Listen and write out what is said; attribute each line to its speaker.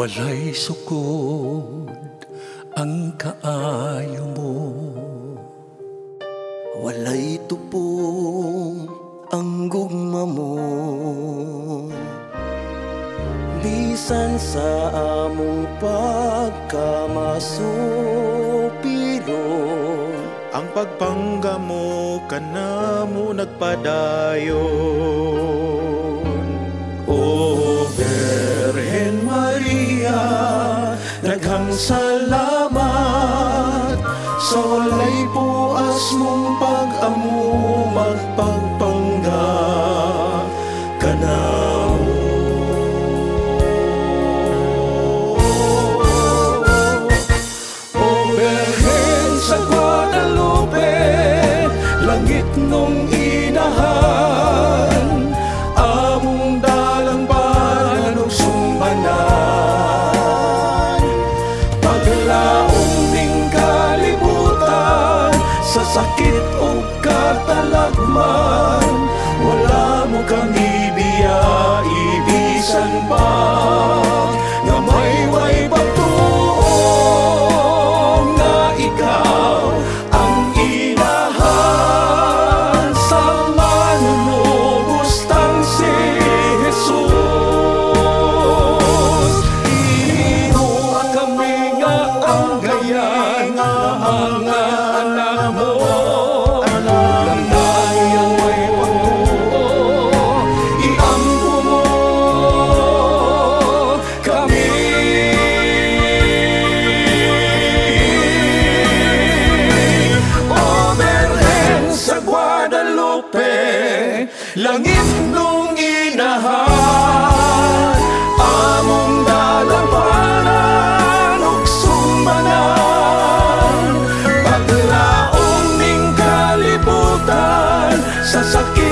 Speaker 1: Walay sukod ang kaayo mo,
Speaker 2: walay tupong ang gugma mo. Bisan sa among pagkamasupiro,
Speaker 3: ang pagpangga mo kanamo nagpadayon.
Speaker 2: O Birhen Maria, daghang salamat sa walay puas mong pag-amo magpagpangga kanamo. O Birhen sa Guadalupe, langit nung inahan, among dalang banan ug sumbanan. Paglaong ning kalibutan, sa sakit o katalagman, wala mo kang ibisan pa nga may pagtuong nga ikaw ang inahan sa manunubustang si Jesus. Inuha kami nga ang gayan nga mga anak mo, langdayang may pagtuong, iampo mo kami. O Birhen sa Guadalupe, langit nung inahan, among dalang panan ug sumbanan. Paglaong ning kalibutan, sa sakit